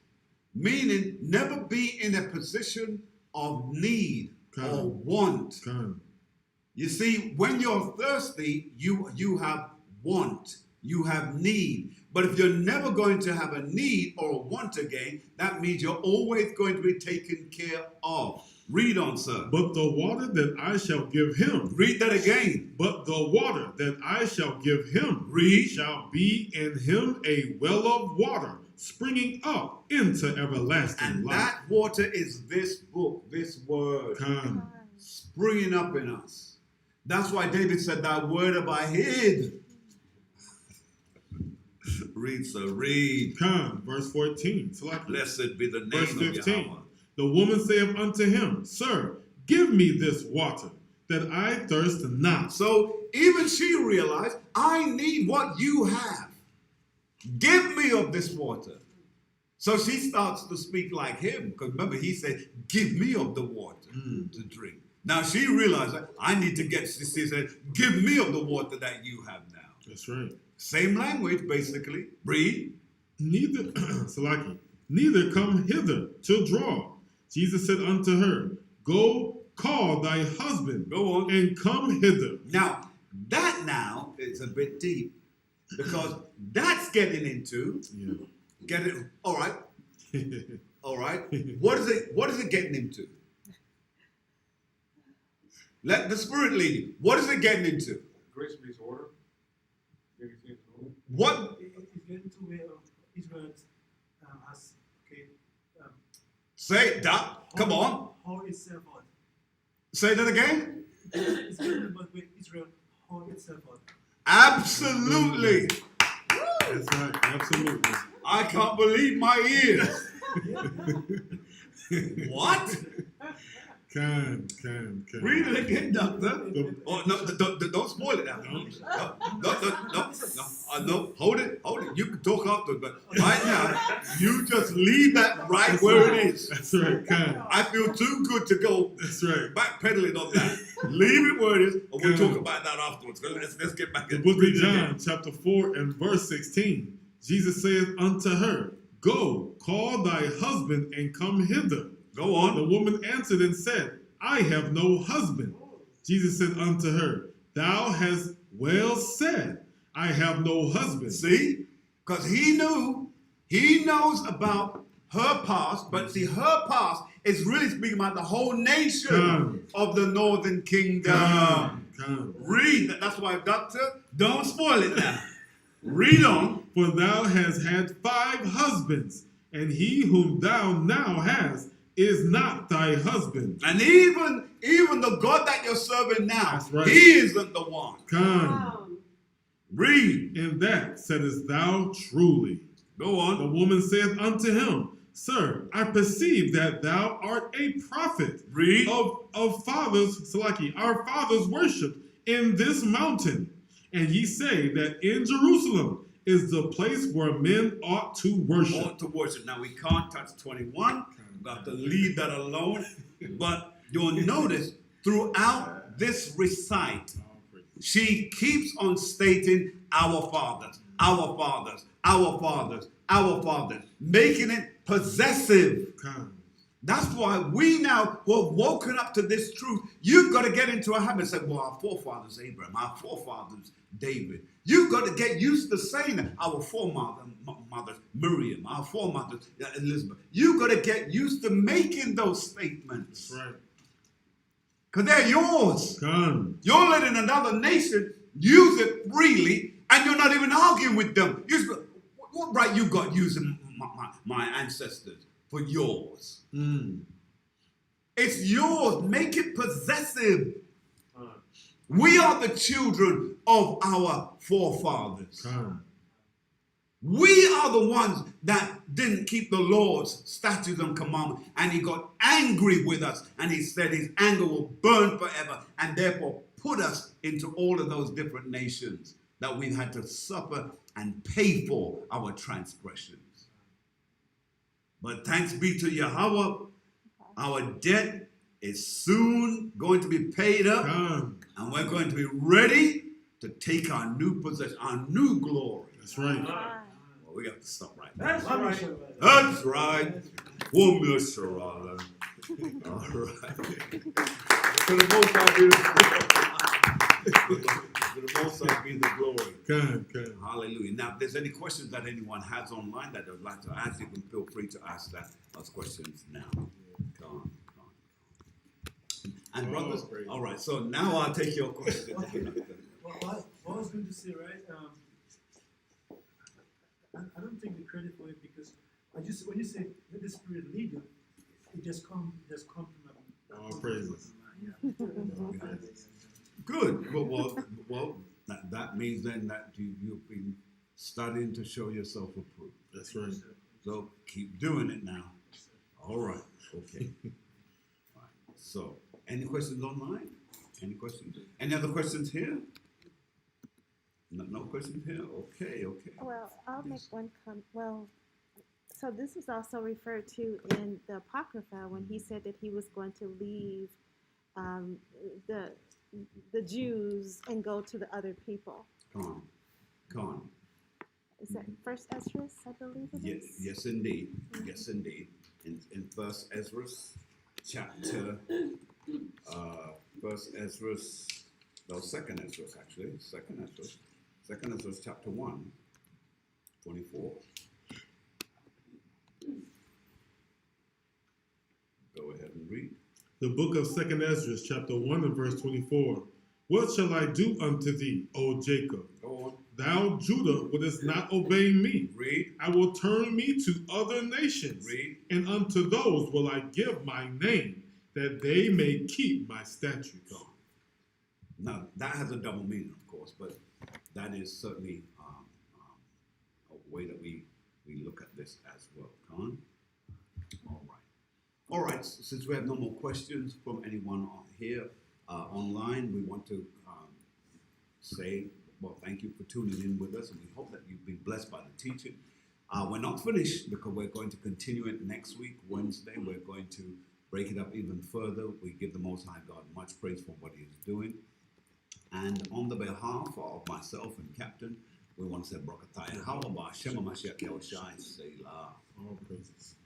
Meaning never be in a position of need or want. Come. You see, when you're thirsty, you have want, you have need. But if you're never going to have a need or a want again, that means you're always going to be taken care of. Read on, sir. But the water that I shall give him, Read that again. but the water that I shall give him, Read. shall be in him a well of water, springing up into everlasting And life. that water is this book, this word, Come. springing up in us. That's why David said, Thy word have I hid. Read, sir, read. Come. Verse 14. Blessed be the name Verse of 15. Yahweh. The woman saith unto him, Sir, give me this water, that I thirst not. So even she realized, I need what you have. Give me of this water. So she starts to speak like him. Because remember, he said, give me of the water to drink. Now she realized, I need to get, she said, give me of the water that you have now. That's right. Same language, basically. Read. Neither, Salaki, neither come hither to draw. Jesus said unto her, Go call thy husband Go on. and come hither. Now, that now is a bit deep. Because that's getting into, all right, all right. What is it getting into? Let the Spirit lead you. What is it getting into? Grace means order. Anything to order. What? It's getting to where Israel has, okay, Say it, Doc. Come on. how itself out. Say that again. It's getting about where Israel how itself out. Absolutely. That's right, absolutely. I can't believe my ears. What? Come. Read it again, Doctor. The- Oh, no, don't spoil it now. No, hold it. You can talk after, but right now, you just leave that right where it is. That's right, come. I feel too good to go That's right. backpedaling on that. Leave it where it is, and we'll talk about that afterwards. Let's get back The in. book of Read it John, again. chapter 4 and verse 16. Jesus saith unto her, Go, call thy husband and come hither. Go on. The woman answered and said, I have no husband. Jesus said unto her, Thou hast well said, I have no husband. See? Because he knows about her past, but see, her past is really speaking about the whole nation Come. of the northern kingdom. Come. Read that. That's why, Doctor, don't spoil it now. Read on. For thou hast had 5 husbands, and he whom thou now hast is not thy husband. And even the God that you're serving now, That's right. he isn't the one. Come. Read. In that saidest thou truly. Go on. The woman saith unto him, Sir, I perceive that thou art a prophet. Read. Of fathers, Salaki, our fathers worshipped in this mountain. And ye say that in Jerusalem is the place where men ought to worship. Ought to worship. Now, we can't touch 21. We have to leave that alone. But you'll notice throughout this recite, she keeps on stating our fathers, our fathers, our fathers, our fathers, making it possessive. Come. That's why we now who have woken up to this truth, you've got to get into a habit and say, well, our forefathers Abraham, our forefathers David. You've got to get used to saying that. Our foremothers Miriam, our foremothers Elizabeth. You've got to get used to making those statements. That's right. Because they're yours. Come. You're letting another nation use it freely, and you're not even arguing with them. What right you got using my ancestors for yours? It's yours. Make it possessive. We are the children of our forefathers. Come. We are the ones that didn't keep the laws, statutes, and commandments, and he got angry with us, and he said his anger will burn forever, and therefore put us into all of those different nations that we've had to suffer and pay for our transgressions. But thanks be to Yahweh, our debt is soon going to be paid up, Come. and we're going to be ready to take our new possession, our new glory. That's right. Well, we got to stop right now. That's right. That's right. Well, Mr. Rollins. All right. To the Most High be the glory. To the Most High be the glory. Come. Hallelujah. Now, if there's any questions that anyone has online that they'd like to ask, you can feel free to ask those questions now. Come on. And brothers, praise. all right. So now I'll take your question. What I was going to say, right? I don't take the credit for it because when you say let the Spirit lead you, it just come from All praises. Good. Well, that means then that you've been studying to show yourself approved. That's right. So keep doing it now. All right. Okay. All right. So, any questions online? Any questions? Any other questions here? No questions here? Okay. Well, I'll make one comment. Well, so this is also referred to in the Apocrypha when he said that he was going to leave the Jews and go to the other people. Come on. Is that First Esdras, I believe it is? Yes, indeed. Yes, indeed. In First Ezra, chapter, First Ezra, Second Ezra, actually. Second Ezra, chapter 1, 24. Go ahead and read. The book of 2nd Ezra, chapter 1 and verse 24. What shall I do unto thee, O Jacob? Go on. Thou, Judah, wouldest not obey me. Read. I will turn me to other nations, Read. and unto those will I give my name, that they may keep my statutes. Now, that has a double meaning, of course, but that is certainly a way that we look at this as well. Come on. All right, since we have no more questions from anyone here online, we want to say, well, thank you for tuning in with us, and we hope that you've been blessed by the teaching. We're not finished because we're going to continue it next week, Wednesday. We're going to break it up even further. We give the Most High God much praise for what he is doing. And on the behalf of myself and Captain, we want to say, Brakataya, Hawaba, Shema Mashiach Yahushai, Selah. All praises.